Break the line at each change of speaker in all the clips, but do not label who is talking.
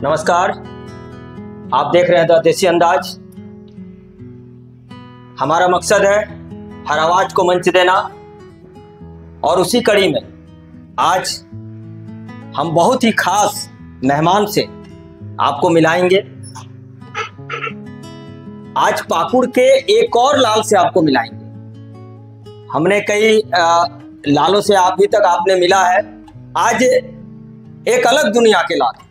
नमस्कार, आप देख रहे हैं द देसी अंदाज। हमारा मकसद है हर आवाज को मंच देना और उसी कड़ी में आज हम बहुत ही खास मेहमान से आपको मिलाएंगे। आज पाकुड़ के एक और लाल से आपको मिलाएंगे। हमने कई लालों से अभी तक आपने मिला है, आज एक अलग दुनिया के लाल,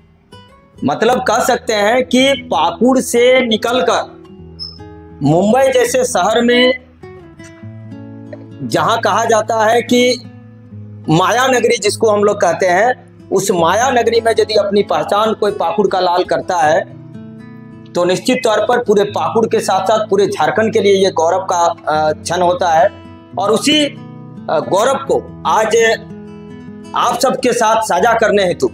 मतलब कह सकते हैं कि पाकुड़ से निकलकर मुंबई जैसे शहर में, जहां कहा जाता है कि माया नगरी जिसको हम लोग कहते हैं, उस माया नगरी में यदि अपनी पहचान कोई पाकुड़ का लाल करता है तो निश्चित तौर पर पूरे पाकुड़ के साथ साथ पूरे झारखंड के लिए ये गौरव का क्षण होता है। और उसी गौरव को आज आप सबके साथ साझा करने हेतु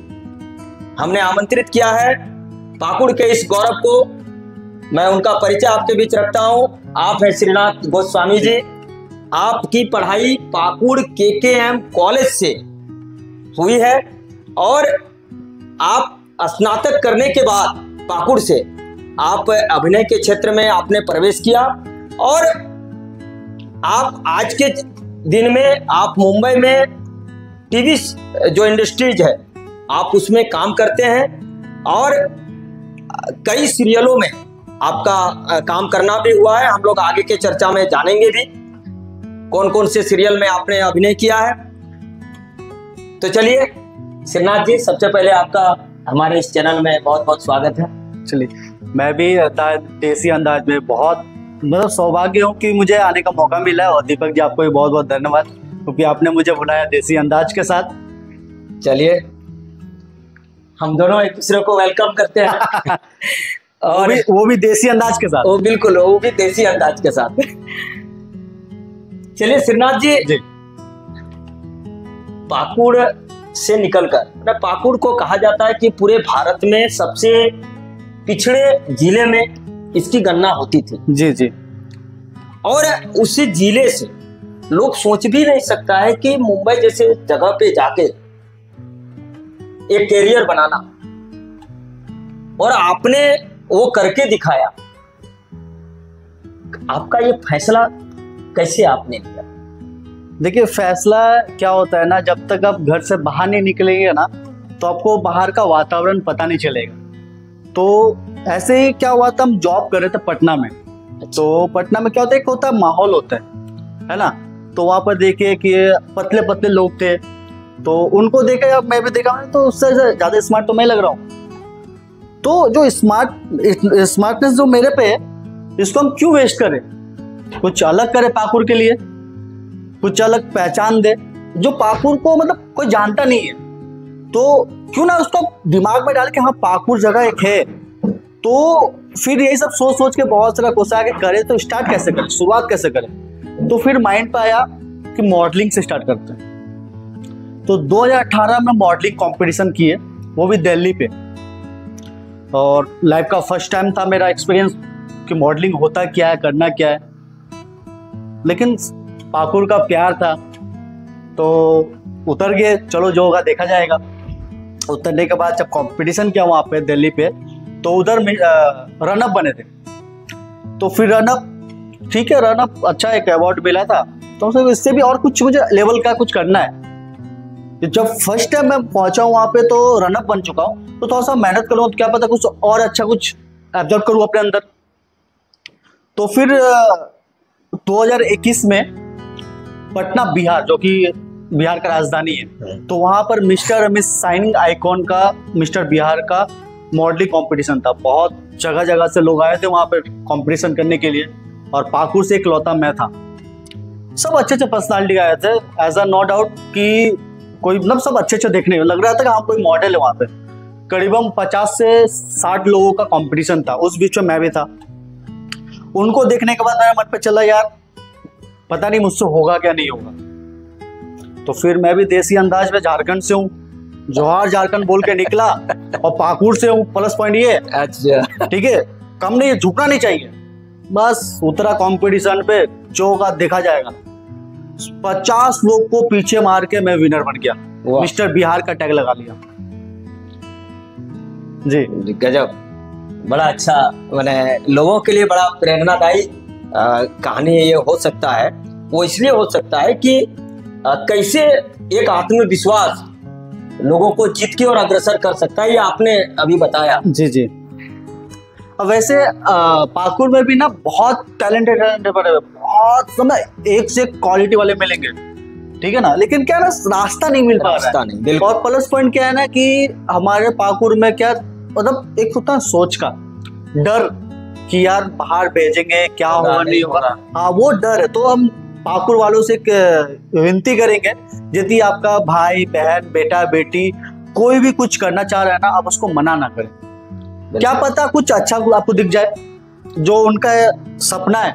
हमने आमंत्रित किया है। पाकुड़ के इस गौरव को मैं उनका परिचय आपके बीच रखता हूं। आप हैं श्रीनाथ गोस्वामी जी। आपकी पढ़ाई पाकुड़ KKM कॉलेज से हुई है और आप स्नातक करने के बाद पाकुड़ से आप अभिनय के क्षेत्र में आपने प्रवेश किया और आप आज के दिन में आप मुंबई में टीवी जो इंडस्ट्रीज है आप उसमें काम करते हैं और कई सीरियलों में आपका काम करना भी हुआ है। हम लोग आगे के चर्चा में जानेंगे भी कौन कौन से सीरियल में आपने अभिनय किया है। तो चलिए श्रीनाथ जी, सबसे पहले आपका हमारे इस चैनल में बहुत बहुत स्वागत है।
चलिए, मैं भी देसी अंदाज में बहुत सौभाग्य हूँ कि मुझे आने का मौका मिला है और दीपक जी आपको भी बहुत बहुत धन्यवाद क्योंकि आपने मुझे बुलाया देसी अंदाज के साथ।
चलिए, हम दोनों एक दूसरे को वेलकम करते हैं और
वो भी देसी अंदाज के साथ।
बिल्कुल, वो भी देसी अंदाज के साथ। चलिए श्रीनाथ जी, पाकुड़ से निकलकर, पाकुड़ को कहा जाता है कि पूरे भारत में सबसे पिछड़े जिले में इसकी गणना होती थी।
जी जी।
और उसी जिले से लोग सोच भी नहीं सकता है कि मुंबई जैसे जगह पे जाके एक कैरियर बनाना, और आपने वो करके दिखाया। आपका ये फैसला कैसे आपने लिया?
देखिए, फैसला क्या होता है ना, जब तक आप घर से बाहर नहीं निकलेंगे ना तो आपको बाहर का वातावरण पता नहीं चलेगा। तो ऐसे ही क्या हुआ था, हम जॉब कर रहे थे पटना में। तो पटना में क्या होता है, एक होता है माहौल होता है ना। तो वहां पर देखिए कि पतले पतले लोग थे, तो उनको देखा, मैं भी देखा, तो उससे ज्यादा स्मार्ट तो मैं लग रहा हूँ। तो जो स्मार्टनेस जो मेरे पे है, इसको हम क्यों वेस्ट करें, कुछ अलग करें पाकुड़ के लिए, कुछ अलग पहचान दे जो पाकुड़ को मतलब कोई जानता नहीं है। तो क्यों ना उसको दिमाग में डाल के हाँ पाकुड़ जगह एक है। तो फिर यही सब सोच सोच के बहुत सारा कोशिश आगे करे, तो स्टार्ट कैसे करें, शुरुआत कैसे करें। तो फिर माइंड पे आया कि मॉडलिंग से स्टार्ट करते हैं। तो 2018 में मॉडलिंग कंपटीशन किए, वो भी दिल्ली पे, और लाइफ का फर्स्ट टाइम था मेरा एक्सपीरियंस कि मॉडलिंग होता क्या है, करना क्या है। लेकिन पाकुड़ का प्यार था तो उतर गए, चलो जो होगा देखा जाएगा। उतरने के बाद जब कंपटीशन किया वहाँ पे दिल्ली पे, तो उधर रनअप बने थे। तो फिर रनअप, ठीक है, रनअप अच्छा एक अवार्ड मिला था। तो इससे भी और कुछ मुझे लेवल का कुछ करना है। जब फर्स्ट टाइम मैं पहुंचा हूँ वहाँ पे, तो रनअप बन चुका हूँ, तो थोड़ा सा मेहनत करूँ तो क्या पता कुछ और अच्छा कुछ एब्जॉर्ब करूँ अपने अंदर। तो फिर 2021 में पटना बिहार, जो कि बिहार का राजधानी है, तो वहां पर मिस्टर मिस शाइनिंग आइकॉन का, मिस्टर बिहार का मॉडलिंग कंपटीशन था। बहुत जगह जगह से लोग आए थे वहां पर कंपटीशन करने के लिए, और पाकुड़ से इकलौता मैं था। सब अच्छे अच्छे पर्सनालिटी आए थे, एज अ नो डाउट कि कोई मतलब सब अच्छे अच्छे देखने लग रहा था कि हाँ कोई मॉडल है वहां पे। करीबन 50 से 60 लोगों का कंपटीशन था, उस बीच में मैं भी था। उनको देखने के बाद मेरा मन पे चला, यार पता नहीं मुझसे होगा क्या नहीं होगा। तो फिर मैं भी देसी अंदाज में झारखंड से हूँ, जोहार झारखंड बोल के निकला, और पाकुड़ से हूँ। प्लस पॉइंट ये, अच्छा ठीक है, कम नहीं, झुकना नहीं चाहिए। बस उतरा कंपटीशन पे, जो होगा देखा जाएगा। 50 लोग को पीछे मार के मैं विनर बन गया, मिस्टर बिहार का टैग लगा लिया। जी
गजब, बड़ा अच्छा, मैंने लोगों के लिए बड़ा प्रेरणादायी कहानी ये हो सकता है। वो इसलिए हो सकता है कि कैसे एक आत्मविश्वास लोगों को जीत के और अग्रसर कर सकता है, ये आपने अभी बताया।
जी जी। अब वैसे पाकुड़ में भी ना बहुत टैलेंटेड बड़े बहुत समय एक से क्वालिटी वाले मिलेंगे, ठीक है ना, लेकिन क्या ना रास्ता नहीं मिल पा रहा है। और प्लस पॉइंट क्या है ना कि हमारे पाकुड़ में क्या मतलब एक होता है सोच का डर कि यार बाहर भेजेंगे क्या होगा नहीं होगा, हाँ वो डर है। तो हम पाकुड़ वालों से विनती करेंगे यदि आपका भाई बहन बेटा बेटी कोई भी कुछ करना चाह रहा है ना, आप उसको मना ना करें। क्या पता कुछ अच्छा आपको दिख जाए, जो उनका सपना है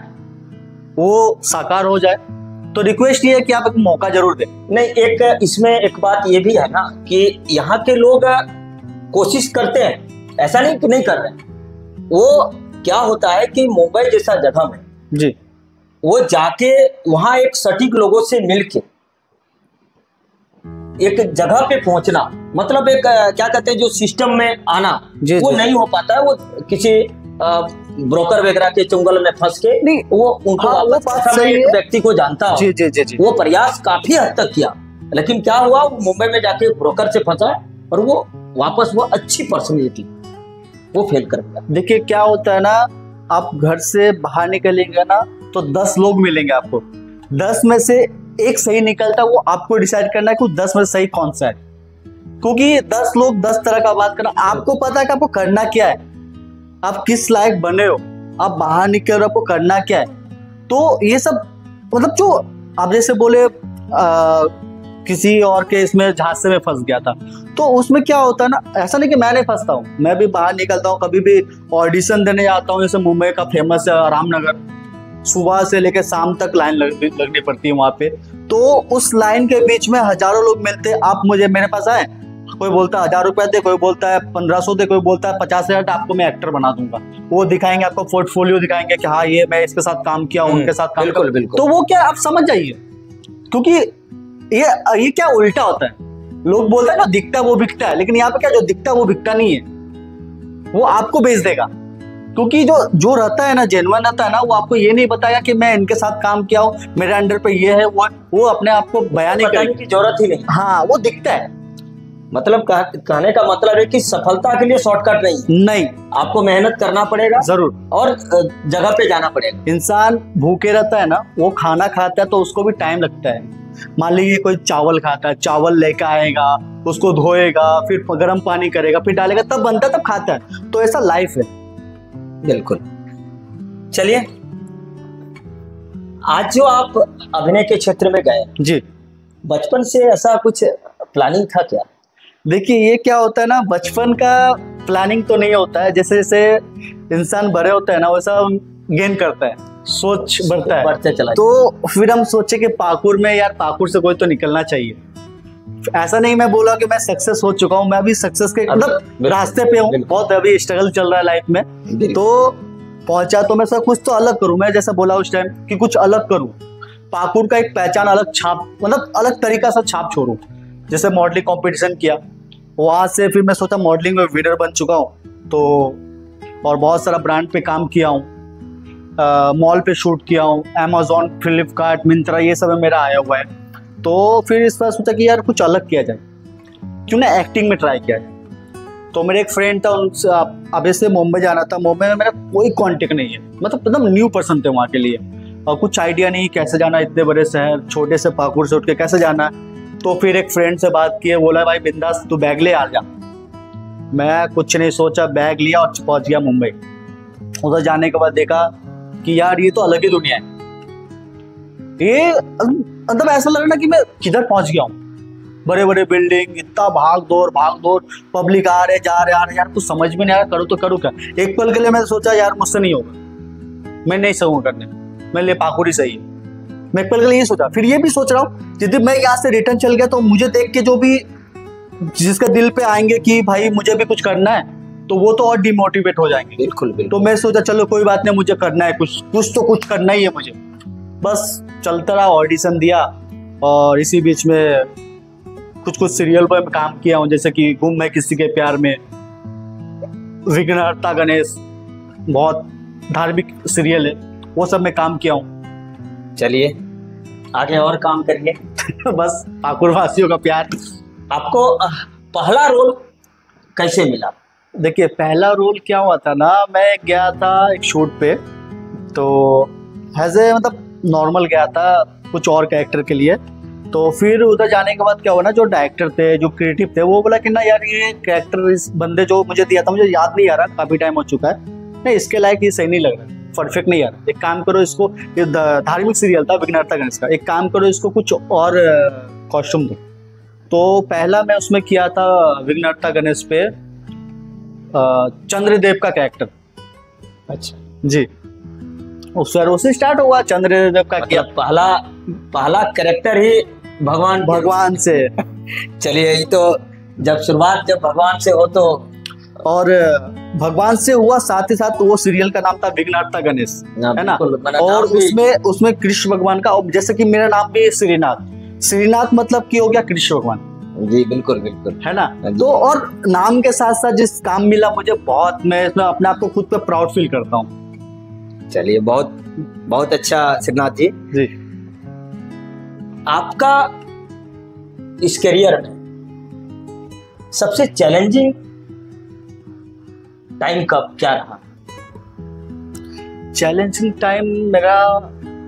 वो साकार हो जाए। तो रिक्वेस्ट ये है कि आप एक मौका जरूर दें।
नहीं, एक इसमें एक बात ये भी है ना कि यहाँ के लोग कोशिश करते हैं, ऐसा नहीं कि नहीं कर रहे हैं। वो क्या होता है कि मुंबई जैसा जगह में
जी
वो जाके वहां एक सटीक लोगों से मिलके एक जगह पे पहुंचना, मतलब एक क्या कहते हैं जो सिस्टम में आना, वो नहीं हो पाता है। वो किसी ब्रोकर वगैरह के चुंगल में फंस के नहीं, वो उनको एक व्यक्ति को जानता हो, जी। वो प्रयास काफी हद तक किया, लेकिन क्या हुआ, वो मुंबई में जाके ब्रोकर से फंसा और वो वापस वो अच्छी पर्सनैलिटी वो फेल कर गया।
देखिए क्या होता है ना, आप घर से बाहर निकलेंगे ना तो 10 लोग मिलेंगे आपको, 10 में से एक सही निकलता है, वो आपको डिसाइड करना है कि 10 में से सही कौन सा है। क्योंकि 10 लोग 10 तरह का बात करना, आपको पता है कि आपको करना क्या है, आप किस लायक बने हो, आप बाहर निकल रहे हो, आपको करना क्या है। तो ये सब मतलब जो आप जैसे बोले किसी और के इसमें झांसे में फंस गया था, तो उसमें क्या होता है ना, ऐसा नहीं कि मैं नहीं फंसता हूँ, मैं भी बाहर निकलता हूँ, कभी भी ऑडिशन देने जाता हूँ। जैसे मुंबई का फेमस है रामनगर, सुबह से लेकर शाम तक लाइन लगनी पड़ती है वहां पे। तो उस लाइन के बीच में हजारों लोग मिलते हैं, आप मेरे पास आए, कोई बोलता है 1000 रुपया दे, कोई बोलता है 1500 दे, कोई बोलता है 50,000, आपको मैं एक्टर बना दूंगा। वो दिखाएंगे आपको, पोर्टफोलियो दिखाएंगे कि हाँ ये मैं इसके साथ काम किया, उनके साथ काम किया। तो वो क्या आप समझ जाइए, क्योंकि ये क्या उल्टा होता है, लोग बोलते हैं ना दिखता वो बिकता है, लेकिन यहाँ पे क्या जो दिखता वो बिकता नहीं है, वो आपको बेच देगा। क्योंकि जो रहता है ना, जेन्युइन रहता है ना, वो आपको ये नहीं बताया कि मैं इनके साथ काम किया हूँ, मेरे अंडर पे ये है वो अपने आप को बयान नहीं करने
की जरूरत ही नहीं।
हाँ वो दिखता है।
मतलब कहने का मतलब है कि सफलता के लिए शॉर्टकट नहीं, आपको मेहनत करना पड़ेगा
जरूर,
और जगह पे जाना पड़ेगा।
इंसान भूखे रहता है ना, वो खाना खाता है तो उसको भी टाइम लगता है। मान लीजिए कोई चावल खाता है, चावल लेकर आएगा, उसको धोएगा, फिर गर्म पानी करेगा, फिर डालेगा, तब बनता है, तब खाता है। तो ऐसा लाइफ है।
बिल्कुल। चलिए, आज जो आप अभिनय के क्षेत्र में गए
जी,
बचपन से ऐसा कुछ प्लानिंग था क्या?
देखिए ये क्या होता है ना, बचपन का प्लानिंग तो नहीं होता है, जैसे जैसे इंसान बड़े होता है ना वैसा गेन करता है, सोच बढ़ते चला। तो फिर हम सोचे कि पाकुड़ में यार पाकुड़ से कोई तो निकलना चाहिए। ऐसा नहीं मैं बोला कि मैं सक्सेस हो चुका हूँ, मैं अभी सक्सेस के मतलब रास्ते पे हूँ, बहुत अभी स्ट्रगल चल रहा है लाइफ में। तो पहुंचा तो मैं सब कुछ तो अलग करूँ, मैं जैसा बोला उस टाइम कि कुछ अलग करूँ, पाकुड़ का एक पहचान अलग छाप, मतलब अलग तरीका से छाप छोड़ूं। जैसे मॉडलिंग कंपटीशन किया, वहां से फिर मैं सोचा मॉडलिंग में विनर बन चुका हूँ, तो और बहुत सारा ब्रांड पे काम किया हूँ, मॉल पे शूट किया हूँ, अमेजोन, फ्लिपकार्ट, मिंत्रा, ये सब मेरा आया हुआ है। तो फिर इस बार सोचा कि यार कुछ अलग किया जाए, क्यों ना एक्टिंग में ट्राई किया जाए। तो मेरे एक फ्रेंड था, उनसे अब से मुंबई जाना था, मुंबई में मेरा कोई कांटेक्ट नहीं है, मतलब न्यू पर्सन थे वहाँ के लिए, और कुछ आइडिया नहीं कैसे जाना, इतने बड़े शहर, छोटे से पाकुड़ से उठ के कैसे जाना। तो फिर एक फ्रेंड से बात की, बोला भाई बिंदास तू बैग ले आ जा। मैं कुछ नहीं सोचा, बैग लिया और पहुंच गया मुंबई। उधर जाने के बाद देखा कि यार ये तो अलग ही दुनिया है, ये मतलब ऐसा लग रहा कि मैं किधर पहुंच गया हूँ। बड़े बड़े बिल्डिंग, इतना भाग दौड़, पब्लिक आ रहे जा रहे यार कुछ समझ में नहीं आ रहा, करूँ तो करूँ क्या। एक पल के लिए मैंने सोचा यार मुझसे नहीं होगा, मैं नहीं सकूँगा करने, मेरे लिए पाकुड़ ही सही है। मैं एक पल के लिए ये सोचा, फिर ये भी सोच रहा हूँ यदि मैं यहाँ से रिटर्न चल गया तो मुझे देख के जो भी जिसका दिल पे आएंगे कि भाई मुझे भी कुछ करना है, तो वो तो और डिमोटिवेट हो जाएंगे।
बिल्कुल।
तो मैं सोचा चलो कोई बात नहीं, मुझे करना है, कुछ करना ही है मुझे। बस चलता रहा, ऑडिशन दिया, और इसी बीच में कुछ सीरियल पर काम किया हूँ, जैसे कि गुम है किसी के प्यार में, विघ्नहर्ता गणेश, बहुत धार्मिक सीरियल है, वो सब मैं काम किया हूँ।
चलिए आगे और काम करिए।
बस पाकुड़ वासियों का प्यार।
आपको पहला रोल कैसे मिला?
देखिए पहला रोल क्या हुआ था ना, मैं गया था एक शूट पे, तो ऐसे मतलब नॉर्मल गया था कुछ और कैरेक्टर के लिए। तो फिर उधर जाने के बाद क्या हुआ ना, जो डायरेक्टर थे, जो क्रिएटिव थे, वो बोला कि ना यार ये कैरेक्टर इस बंदे जो मुझे दिया था, मुझे याद नहीं आ रहा, काफी टाइम हो चुका है, नहीं इसके लायक ये सही नहीं लग रहा, परफेक्ट नहीं आ रहा, एक काम करो इसको, ये धार्मिक सीरियल था विघ्नहर्ता गणेश का, एक काम करो इसको कुछ और कॉस्ट्यूम दो। तो पहला मैं उसमें किया था विघ्नहर्ता गणेश पे चंद्रदेव का कैरेक्टर।
अच्छा
जी, उससे स्टार्ट हुआ, चंद्रदेव का किया।
पहला कैरेक्टर ही भगवान
से।
चलिए ये तो जब शुरुआत जब भगवान से हो तो,
और भगवान से हुआ, साथ ही साथ वो सीरियल का नाम था विघ्नहर्ता गणेश, है ना। और उसमें कृष्ण भगवान का, जैसे कि मेरा नाम भी श्रीनाथ मतलब की हो गया कृष्ण भगवान।
जी बिल्कुल बिल्कुल,
है ना। तो और नाम के साथ साथ जिस काम मिला मुझे, बहुत मैं इसमें अपने आप को खुद पे प्राउड फील करता हूँ।
चलिए बहुत बहुत अच्छा श्रीनाथ जी।
जी
आपका इस करियर में सबसे चैलेंजिंग टाइम कब क्या रहा?
चैलेंजिंग टाइम मेरा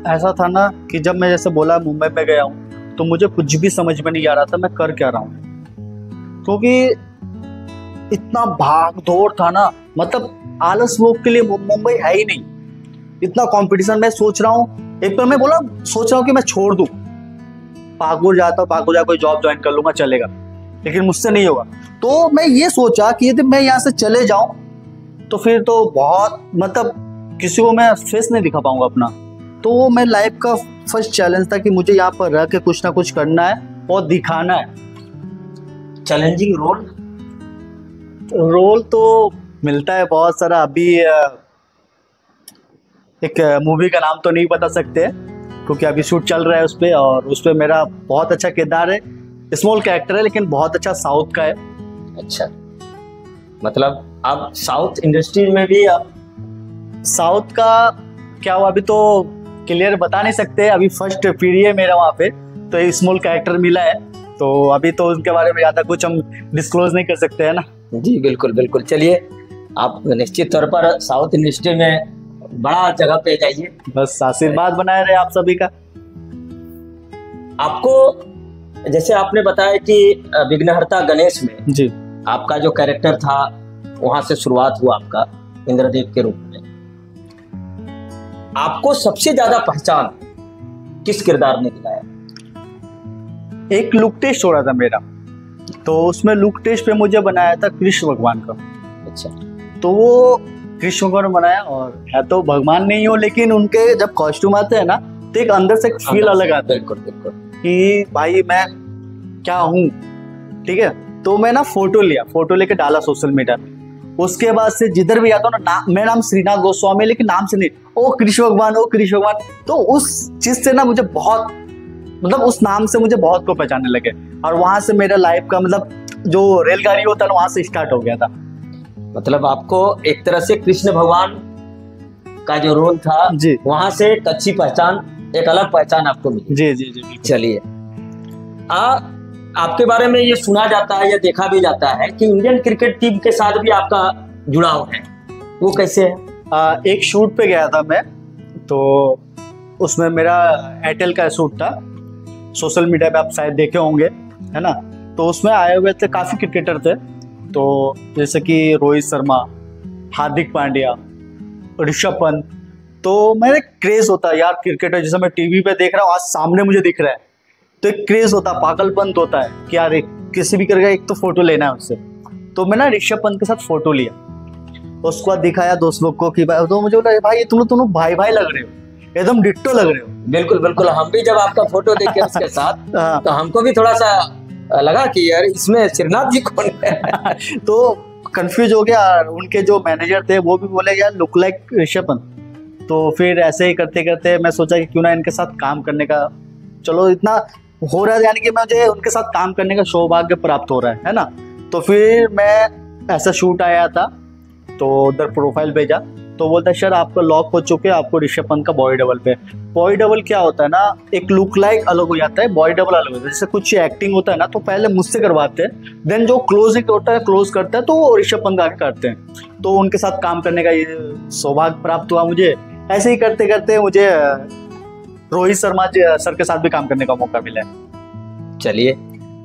ऐसा था ना कि जब मैं जैसे बोला मुंबई में गया हूँ, तो मुझे कुछ भी समझ में नहीं आ रहा था मैं कर क्या रहा हूँ, क्योंकि इतना भाग दौड़ था ना, मतलब आलस लोग के लिए मुंबई है ही नहीं, इतना कंपटीशन। मैं सोच रहा हूँ, एक बार मैं बोला सोच रहा हूँ कि मैं छोड़ दूँ, पाकुड़ जाता हूँ, पाकुड़ जाकर कोई जॉब ज्वाइन कर लूंगा चलेगा, लेकिन मुझसे नहीं होगा। तो मैं ये सोचा कि यदि मैं यहाँ से चले जाऊं तो फिर तो बहुत मतलब किसी को मैं फेस नहीं दिखा पाऊंगा अपना। तो वो मैं लाइफ का फर्स्ट चैलेंज था कि मुझे यहाँ पर रह के कुछ ना कुछ करना है और दिखाना है।
चैलेंजिंग
रोल तो मिलता है बहुत सारा। अभी एक मूवी का नाम तो नहीं बता सकते क्योंकि अभी शूट चल रहा है उस पर, और उस पर मेरा बहुत अच्छा किरदार है, स्मॉल कैरेक्टर है लेकिन बहुत अच्छा, साउथ का है।
अच्छा, मतलब आप साउथ इंडस्ट्री में भी आप?
साउथ का क्या हुआ अभी तो क्लियर बता नहीं सकते, अभी फर्स्ट पीढ़ी है मेरा वहाँ पे, तो एक स्मॉल कैरेक्टर मिला है, तो अभी तो उनके बारे में ज़्यादा कुछ हम डिस्क्लोज नहीं कर सकते, है ना।
जी बिल्कुल बिल्कुल। चलिए आप निश्चित तौर पर साउथ इंडस्ट्री में बड़ा जगह पे जाइए, बस
आशीर्वाद बनाए रहे आप सभी का।
आपको जैसे आपने बताया कि विघ्नहर्ता गणेश में
जी
आपका जो कैरेक्टर था वहां से शुरुआत हुआ आपका इंद्रदेव के रूप में, आपको सबसे ज्यादा पहचान किस किरदार ने दिलाया?
एक लुक टेस्ट हो रहा था मेरा, तो उसमें लुक टेस्ट पे मुझे बनाया था कृष्ण भगवान का।
अच्छा,
तो वो कृष्ण भगवान बनाया, और है तो भगवान नहीं हो लेकिन उनके जब कॉस्ट्यूम आते हैं ना तो एक अंदर से एक फील अलग आता है।
बिल्कुल बिल्कुल,
कि भाई मैं क्या हूँ, ठीक है। तो मैं ना फोटो लिया, फोटो लेके डाला सोशल मीडिया पे। उसके बाद से जिधर भी आता हूँ ना, मेरा नाम श्रीनाथ गोस्वामी, लेकिन नाम से नहीं, ओ कृष्ण भगवान, ओ कृष्ण भगवान। तो उस चीज से ना मुझे बहुत, मतलब उस नाम से मुझे बहुत को पहचानने लगे, और वहां से मेरा लाइफ का मतलब जो रेलगाड़ी होता है ना वहां से स्टार्ट हो गया था।
मतलब आपको एक तरह से कृष्ण भगवान का जो रोल था
जी,
वहां से एक अच्छी पहचान, एक अलग पहचान आपको मिली।
जी जी जी।
चलिए, आपके बारे में ये सुना जाता है या देखा भी जाता है कि इंडियन क्रिकेट टीम के साथ भी आपका जुड़ाव है, वो कैसे है?
एक शूट पे गया था मैं, तो उसमें मेरा एयरटेल का शूट था, सोशल मीडिया पे आप शायद देखे होंगे, है ना। तो उसमें आए हुए थे काफी क्रिकेटर थे, तो जैसे कि रोहित शर्मा, हार्दिक पांड्या, ऋषभ पंत। तो मेरा क्रेज होता है यार क्रिकेटर, जैसे मैं टीवी पे देख रहा हूँ आज सामने मुझे दिख रहा है, तो एक क्रेज होता है, पागलपंत होता है कि यार किसी भी करके एक तो फोटो लेना है उससे। तो मैं ना ऋषभ पंत के साथ फोटो लिया, उसको बाद दिखाया दोस्त लोग को कि भाई, तो मुझे बोला भाई तुम लोग भाई भाई लग रहे हो, एकदम डिट्टो लग रहे हो।
बिल्कुल बिल्कुल, हम भी जब आपका फोटो देखे उसके साथ तो हमको भी थोड़ा सा लगा कि यार इसमें श्रीनाथ जी कौन है।
तो कंफ्यूज हो गया, उनके जो मैनेजर थे वो भी बोले यार लुक लाइक ऋषभ पंत। तो फिर ऐसे ही करते करते मैं सोचा कि क्यों ना इनके साथ काम करने का, चलो इतना हो रहा है, यानी कि मुझे उनके साथ काम करने का सौभाग्य प्राप्त हो रहा है ना। तो फिर मैं ऐसा शूट आया था, तो उधर प्रोफाइल भेजा, तो बोलता है सर आपका लॉक हो चुके, आपको ऋषभ पंत का बॉडी डबल पे। बॉडी डबल क्या होता है ना, एक लुक लाइक अलग हो जाता है, बॉडी डबल अलग होता है। जैसे कुछ एक्टिंग होता है ना, तो पहले मुझसे करवाते हैं, देन जो क्लोजिंग होता है, क्लोज करता है, तो वो ऋषभ पंत आके करते हैं। तो उनके साथ काम करने का ये सौभाग्य प्राप्त हुआ मुझे। ऐसे ही करते करते मुझे रोहित शर्मा सर के साथ भी काम करने का मौका मिला है।
चलिए,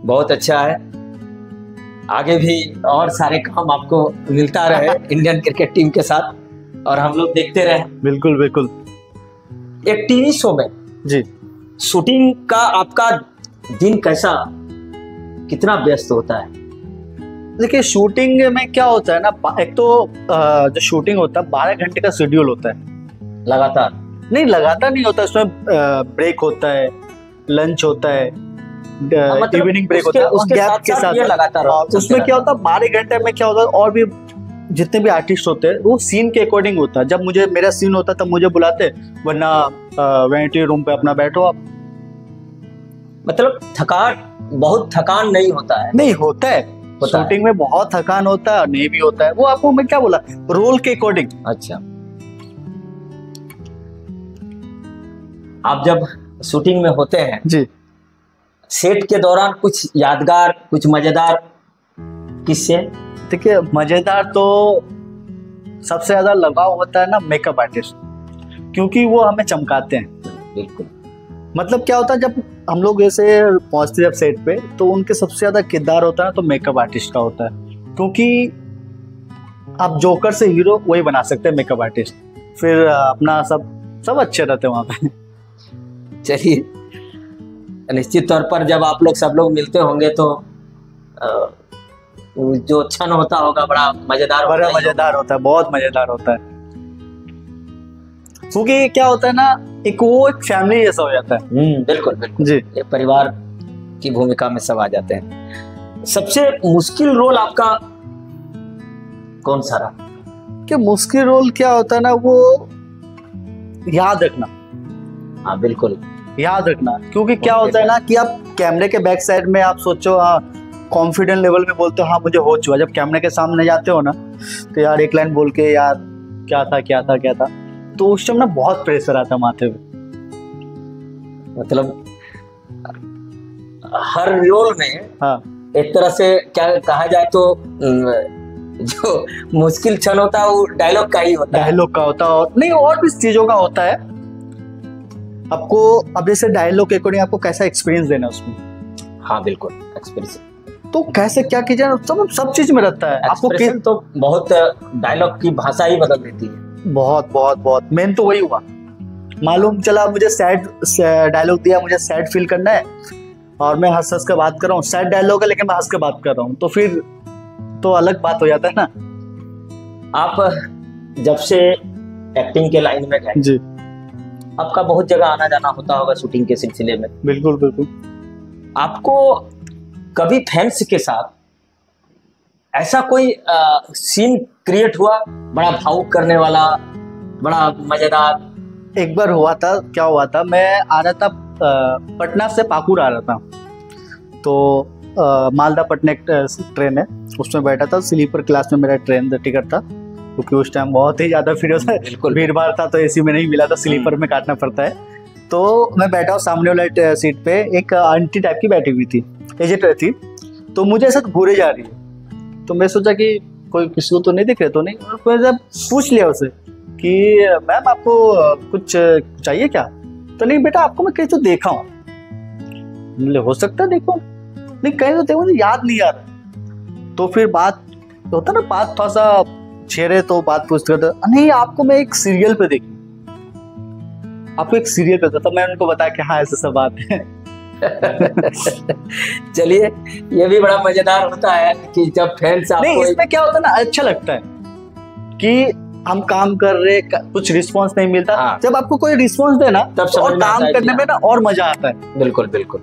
बहुत अच्छा है, आगे भी और सारे काम आपको मिलता रहे इंडियन क्रिकेट टीम के साथ, और हम लोग देखते रहे।
बिल्कुल बिल्कुल।
एक टीवी शो में
जी,
शूटिंग का आपका दिन कैसा, कितना व्यस्त होता है?
देखिए शूटिंग में क्या होता है ना, एक तो जो शूटिंग होता है 12 घंटे का शेड्यूल होता है।
लगातार
नहीं, लगातार नहीं होता, उसमें ब्रेक होता है, लंच होता है,
मतलब
इवनिंग ब्रेक होता है,
उसके
गैप
साथ
के
साथ
साथ
ये लगातार
उसमें क्या होता है 12 घंटे में क्या होता है, और भी जितने भी आर्टिस्ट होते हैं वो सीन के अकॉर्डिंग होता है। जब मुझे मेरा सीन होता है तब मुझे बुलाते, वरना वेंटिलेटर रूम पे अपना बैठो आप।
मतलब बहुत थकान नहीं होता है?
नहीं होता है, शूटिंग में बहुत थकान होता है, नहीं भी होता है, वो आपको मैं क्या बोला, रोल के अकॉर्डिंग।
अच्छा, आप जब शूटिंग में होते हैं
जी,
सेट के दौरान कुछ यादगार, कुछ मजेदार किस्से?
देखिए मजेदार तो सबसे ज्यादा लगाव होता है ना मेकअप आर्टिस्ट, क्योंकि वो हमें चमकाते हैं।
बिल्कुल।
मतलब क्या होता है, जब हम लोग ऐसे पहुंचते हैं सेट पे, तो उनके सबसे ज्यादा किरदार होता है तो मेकअप आर्टिस्ट का होता है, क्योंकि आप जोकर से हीरो वही बना सकते हैं मेकअप आर्टिस्ट, फिर अपना सब अच्छे रहते हैं वहां पे।
चलिए, निश्चित तौर पर जब आप लोग सब लोग मिलते होंगे तो जो क्षण होता होगा बड़ा मजेदार
होता है, बहुत मजेदार होता है, क्योंकि क्या होता है ना, वो एक फैमिली जैसा हो जाता है।
बिल्कुल बिल्कुल
जी,
एक परिवार की भूमिका में सब आ जाते हैं। सबसे मुश्किल रोल आपका कौन सा रहा?
कि मुश्किल रोल क्या होता है ना, वो याद रखना।
हाँ बिल्कुल,
याद रखना, क्योंकि क्या होता है ना कि आप कैमरे के बैक साइड में आप सोचो, हाँ कॉन्फिडेंट लेवल में बोलते हो हाँ मुझे हो चुका, जब कैमरे के सामने जाते हो ना, तो यार एक लाइन बोल के यार क्या था, तो उस टाइम ना बहुत प्रेशर आता है माथे पे।
मतलब हर रोल में
हाँ,
एक तरह से क्या कहा जाए तो जो मुश्किल क्षण होता है वो डायलॉग का ही होता है।
डायलॉग का होता है, और नहीं और भी चीजों का होता है। आपको अब जैसे डायलॉग के अकॉर्डिंग आपको कैसा एक्सपीरियंस देना है उसमें।
हाँ बिल्कुल, एक्सपीरियंस
तो कैसे क्या कीजिए, सब चीज में रहता है आपको।
तो बहुत डायलॉग की भाषा ही बदल देती है।
बहुत मेन तो वही हुआ, मालूम चला मुझे सैड डायलॉग दिया, मुझे सैड फील करना है, और मैं हंस के बात कर रहा हूँ, सैड डायलॉग है लेकिन मैं हंस के बात कर रहा हूँ, तो फिर तो अलग बात हो जाता है ना।
आप जब से एक्टिंग के लाइन में गए
जी,
आपका बहुत जगह आना जाना होता होगा शूटिंग के सिलसिले में।
बिल्कुल।
आपको कभी फैंस के साथ ऐसा कोई सीन क्रिएट हुआ बड़ा भावुक करने वाला, बड़ा मजेदार?
एक बार हुआ था, क्या हुआ था, मैं आ रहा था पटना से पाकुड़ आ रहा था, तो मालदा पटना एक ट्रेन है, उसमें बैठा था, स्लीपर क्लास में मेरा ट्रेन टिकट था, क्योंकि उस टाइम बहुत ही ज्यादा भीड़ भाड़ था, तो एसी में नहीं मिला था, स्लीपर में काटना पड़ता है। तो मैं बैठा हूँ, सामने वाला सीट पे एक आंटी टाइप की बैठी हुई थी, एजेड थी, तो मुझे ऐसा घूरे जा रही है, तो मैं सोचा कि कोई किसी को तो नहीं दिख रहे, तो नहीं, और जब पूछ लिया उसे कि मैम आपको कुछ चाहिए क्या, तो नहीं बेटा आपको मैं कहीं तो देखा हूँ। बोले हो सकता है देखो, नहीं कहीं तो देखो, मुझे याद नहीं आ रहा। तो फिर बात होता ना, बात थोड़ा सा छेड़े तो बात पूछते करते, नहीं आपको मैं एक सीरियल पे देखी, आपको एक सीरियल पे था, तो मैं उनको बताया कि हाँ ऐसा सब बात है।
चलिए, ये भी बड़ा मजेदार होता है कि जब फैंस आपको,
नहीं इसमें क्या होता है ना, अच्छा लगता है कि हम काम कर रहे, कुछ रिस्पांस नहीं मिलता। हाँ। जब आपको कोई रिस्पांस दे ना, तब और काम करने में ना और मजा आता है।
बिल्कुल बिल्कुल,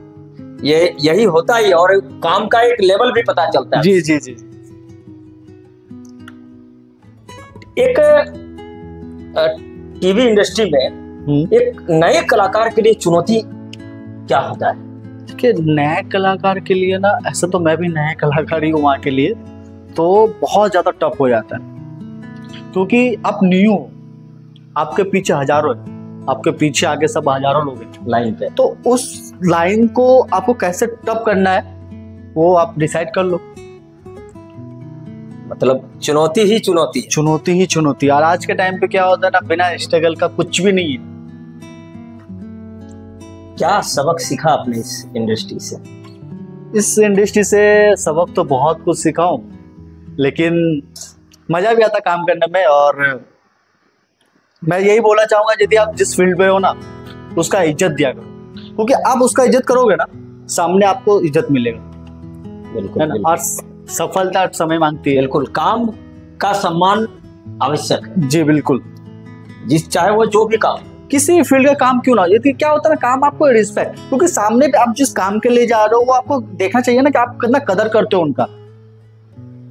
ये यही होता है, और काम का एक लेवल भी पता चलता है।
जी जी जी।
एक टीवी इंडस्ट्री में एक नए कलाकार के लिए चुनौती क्या होता है?
कि नए कलाकार के लिए ना, ऐसा तो मैं भी नए कलाकार ही हूँ, वहाँ के लिए तो बहुत ज्यादा टफ हो जाता है, क्योंकि आप न्यू हो, आपके पीछे हजारों है, आपके पीछे आगे सब हजारों लोग हैं
लाइन पे।
तो उस लाइन को आपको कैसे टप करना है वो आप डिसाइड कर लो।
मतलब चुनौती ही चुनौती।
चुनौती ही चुनौती। और आज के टाइम पे क्या होता है ना, बिना स्ट्रगल का कुछ भी नहीं है।
क्या सबक सीखा आपने इस इंडस्ट्री से?
इस इंडस्ट्री से सबक तो बहुत कुछ सीखा हूं, लेकिन मजा भी आता काम करने में। और मैं यही बोलना चाहूंगा, यदि आप जिस फील्ड पे हो ना उसका इज्जत दिया करो, क्योंकि आप उसका इज्जत करोगे ना सामने आपको इज्जत मिलेगा।
बिल्कुल,
है ना? और सफलता समय मांगती है।
बिल्कुल, काम का सम्मान आवश्यक है।
जी बिल्कुल,
जिस चाहे वो जो भी काम,
किसी फील्ड का काम क्यों ना हो, यदि क्या होता है ना, काम आपको रिस्पेक्ट, क्योंकि सामने पे आप जिस काम के लिए जा रहे हो वो आपको देखना चाहिए ना कि आप कितना कदर करते हो उनका,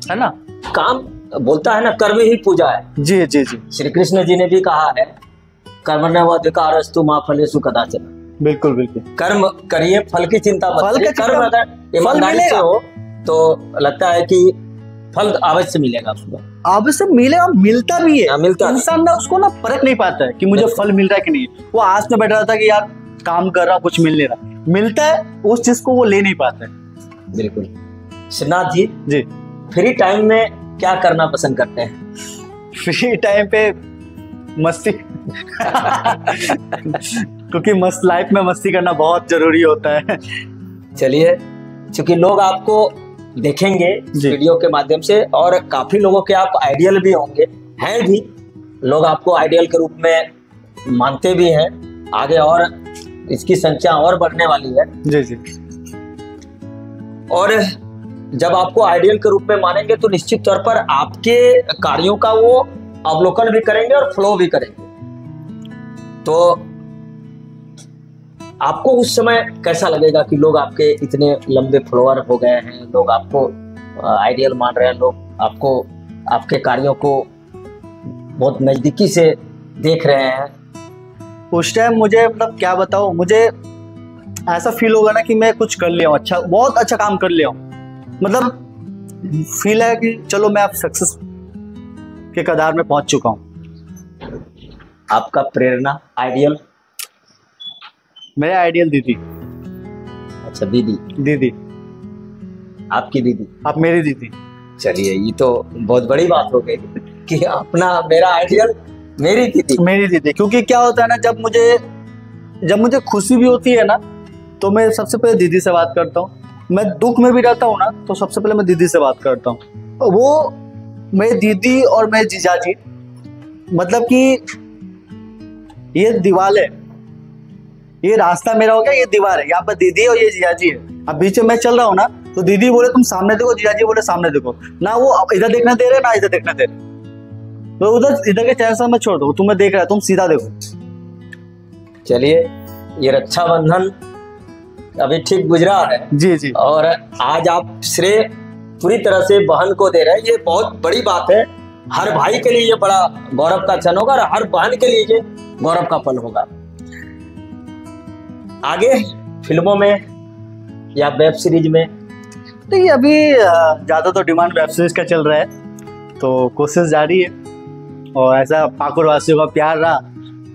है ना।
काम बोलता है ना, कर्म ही पूजा है।
जी जी जी,
श्री कृष्ण जी ने भी कहा है, कर्मण्येवाधिकारस्तु मा फलेषु कदाचन।
बिल्कुल बिल्कुल,
कर्म करिए, फल की चिंता मत
फल
करिए।
का
कर्म
चिंता-
अगर ईमानदारी से हो तो लगता है कि फल अवश्य मिलेगा आपको।
अवश्य मिलेगा, मिलता भी है।
मिलता है।
इंसान ना उसको ना परख नहीं पाता है कि मुझे फल मिल रहा है कि नहीं। वो आस में बैठ रहा था कि यार काम कर रहा, कुछ मिल नहीं रहा, मिलता है उस चीज को वो ले नहीं पाता है।
बिल्कुल। श्रीनाथ जी
जी,
फ्री टाइम में क्या करना पसंद करते हैं?
फ्री टाइम पे मस्ती क्योंकि मस्त लाइफ में मस्ती करना बहुत जरूरी होता है।
चलिए, क्योंकि लोग आपको देखेंगे
जी।
वीडियो के माध्यम से, और काफी लोगों के आप आइडियल भी होंगे, हैं भी लोग आपको आइडियल के रूप में मानते भी हैं। आगे और इसकी संख्या और बढ़ने वाली है।
जी जी,
और जब आपको आइडियल के रूप में मानेंगे तो निश्चित तौर पर आपके कार्यों का वो अवलोकन भी करेंगे और फॉलो भी करेंगे। तो आपको उस समय कैसा लगेगा कि लोग आपके इतने लंबे फॉलोअर हो गए हैं, लोग आपको आइडियल मान रहे हैं, लोग आपको, आपके कार्यों को बहुत नजदीकी से देख रहे हैं।
उस टाइम मुझे मतलब क्या बताऊं, मुझे ऐसा फील होगा ना कि मैं कुछ कर लिया हूं, अच्छा, बहुत अच्छा काम कर लिया हूं। मतलब फील है कि चलो मैं अब सक्सेस के कगार में पहुंच चुका हूं।
आपका प्रेरणा आइडियल?
मेरे आइडियल दीदी।
अच्छा, दीदी।
दीदी,
आपकी दीदी?
आप मेरी दीदी।
चलिए, ये तो बहुत बड़ी बात हो गई कि अपना, मेरा आइडियल मेरी दीदी।
मेरी दीदी, क्योंकि क्या होता है ना, जब मुझे खुशी भी होती है ना तो मैं सबसे पहले दीदी से बात करता हूँ। मैं दुख में भी रहता हूँ ना तो सबसे पहले मैं दीदी से बात करता हूँ। वो मेरी दीदी और मेरे जीजाजी, मतलब कि ये दीवार है, ये रास्ता मेरा हो गया, ये दीवार है, यहाँ पर दीदी और ये जीजाजी है। अब बीच में मैं चल रहा हूँ ना तो दीदी बोले तुम सामने देखो, जीजाजी बोले सामने देखो, ना वो इधर देखने दे रहे ना इधर देखने दे रहे। तो इधर के टेंशन में छोड़ दो, तुम्हें देख रहा है, तुम सीधा देखो।
चलिए, ये रक्षाबंधन अभी ठीक गुजरा है।
जी जी,
और आज आप श्रेय पूरी तरह से बहन को दे रहे हैं, ये बहुत बड़ी बात है। हर भाई के लिए ये बड़ा गौरव का क्षण होगा और हर बहन के लिए ये गौरव का पल होगा। आगे फिल्मों में या वेब सीरीज में?
नहीं, अभी ज्यादा तो डिमांड वेब सीरीज का चल रहा है, तो कोशिश जारी है। और ऐसा पाकुड़ वासियों का प्यार रहा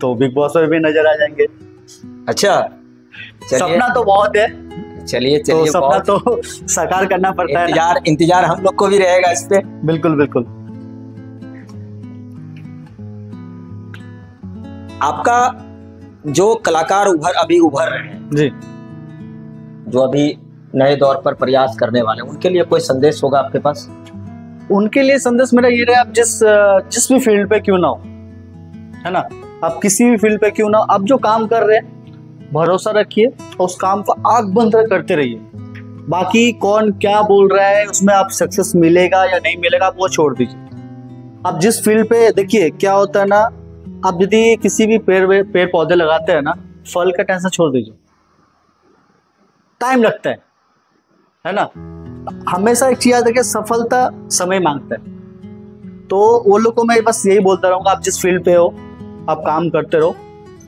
तो बिग बॉस में भी नजर आ जाएंगे।
अच्छा,
सपना तो बहुत है।
चलिए
तो सपना तो साकार करना पड़ता है।
इंतजार हम लोग को भी रहेगा इस पे।
बिल्कुल बिल्कुल।
आपका जो कलाकार अभी उभर रहे हैं
जी,
जो अभी नए दौर पर प्रयास करने वाले हैं, उनके लिए कोई संदेश होगा आपके पास?
उनके लिए संदेश मेरा ये रहा, आप जिस भी फील्ड पे क्यों ना हो, है ना, आप किसी भी फील्ड पे क्यों ना हो, आप जो काम कर रहे हैं भरोसा रखिए और उस काम को आंख बंद कर करते रहिए। बाकी कौन क्या बोल रहा है उसमें आप सक्सेस मिलेगा या नहीं मिलेगा आप वो छोड़ दीजिए। आप जिस फील्ड पे, देखिए क्या होता है ना, आप यदि किसी भी पेड़ पौधे लगाते हैं ना, फल का टेंशन छोड़ दीजिए, टाइम लगता है ना। हमेशा एक चीज याद रखिए, सफलता समय मांगता है। तो वो लोग को मैं बस यही बोलता रहूंगा, आप जिस फील्ड पे हो आप काम करते रहो,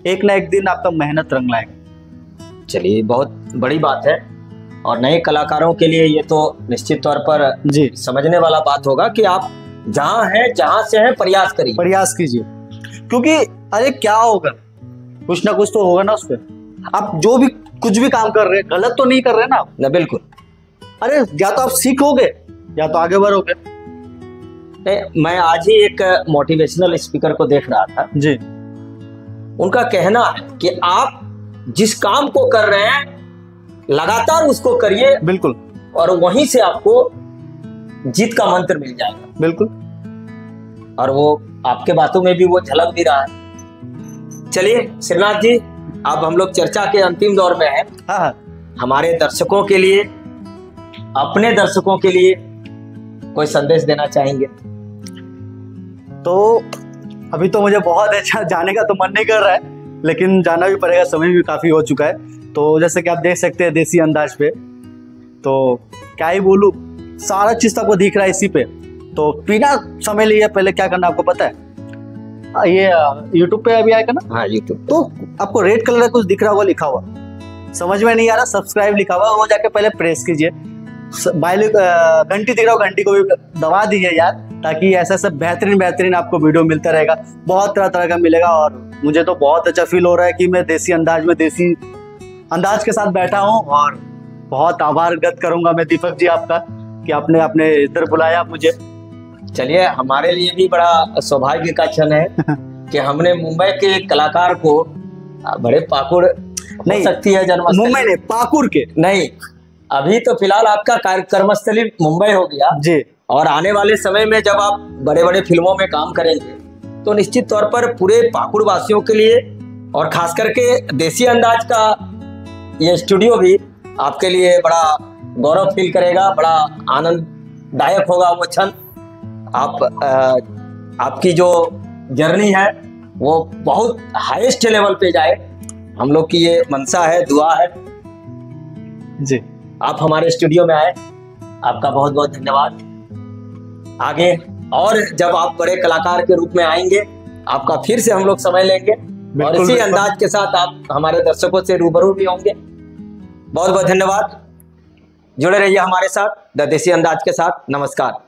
एक ना एक दिन आपका मेहनत रंग लाएगा।
चलिए, बहुत बड़ी बात है और नए कलाकारों के लिए ये तो निश्चित तौर पर
जी
समझने वाला बात होगा कि आप जहां है, जहां से है, प्रयास करिए,
प्रयास कीजिए, क्योंकि अरे क्या होगा, कुछ ना कुछ तो होगा ना उस पे। आप जो भी कुछ भी काम कर रहे हैं गलत तो नहीं कर रहे ना आप।
ना बिल्कुल।
अरे या तो आप सीखोगे या तो आगे बढ़ोगे।
मैं आज ही एक मोटिवेशनल स्पीकर को देख रहा था
जी।
उनका कहना है कि आप जिस काम को कर रहे हैं लगातार उसको करिए,
बिल्कुल,
और वहीं से आपको जीत का मंत्र मिल जाएगा।
बिल्कुल।
और वो आपके बातों में भी वो झलक भी रहा है। चलिए श्रीनाथ जी, अब हम लोग चर्चा के अंतिम दौर में हैं।
हाँ,
हमारे दर्शकों के लिए, अपने दर्शकों के लिए कोई संदेश देना चाहेंगे?
तो अभी तो मुझे बहुत अच्छा जाने का तो मन नहीं कर रहा है, लेकिन जाना भी पड़ेगा, समय भी काफी हो चुका है। तो जैसे कि आप देख सकते हैं देसी अंदाज पे, तो क्या ही बोलूं, सारा चीज तो आपको दिख रहा है इसी पे। तो बिना समय लिए पहले क्या करना आपको पता है, ये यूट्यूब पे अभी आएगा ना,
हाँ यूट्यूब,
तो आपको रेड कलर का कुछ दिख रहा होगा लिखा हुआ, समझ में नहीं आ रहा, सब्सक्राइब लिखा हुआ, वो जाके पहले प्रेस कीजिए। घंटी दिख रहा हो, घंटी को भी दबा दीजिए यार, ताकि ऐसा सब बेहतरीन आपको वीडियो मिलता रहेगा, बहुत तरह का मिलेगा। और मुझे तो बहुत अच्छा फील हो रहा है कि मैं देसी अंदाज के साथ बैठा हूँ, और बहुत आभार व्यक्त करूंगा मैं दीपक जी आपका कि आपने अपने इधर बुलाया मुझे।
चलिए, हमारे लिए भी बड़ा सौभाग्य का क्षण है कि हमने मुंबई के कलाकार को, बड़े पाकुड़
नहीं
सकती है जन्मस्थली,
मुंबई नहीं, पाकुड़ के
नहीं, अभी तो फिलहाल आपका कर्मस्थली मुंबई हो गया
जी,
और आने वाले समय में जब आप बड़े बड़े फिल्मों में काम करेंगे तो निश्चित तौर पर पूरे पाकुड़ वासियों के लिए और खास करके देसी अंदाज का ये स्टूडियो भी आपके लिए बड़ा गौरव फील करेगा, बड़ा आनंददायक होगा वो क्षण। आपकी जो जर्नी है वो बहुत हाईएस्ट लेवल पे जाए, हम लोग की ये मनसा है, दुआ है
जी।
आप हमारे स्टूडियो में आए, आपका बहुत बहुत धन्यवाद। आगे और जब आप बड़े कलाकार के रूप में आएंगे, आपका फिर से हम लोग समय लेंगे और इसी अंदाज के साथ आप हमारे दर्शकों से रूबरू भी होंगे। बहुत बहुत धन्यवाद, जुड़े रहिए हमारे साथ द देसी अंदाज के साथ। नमस्कार।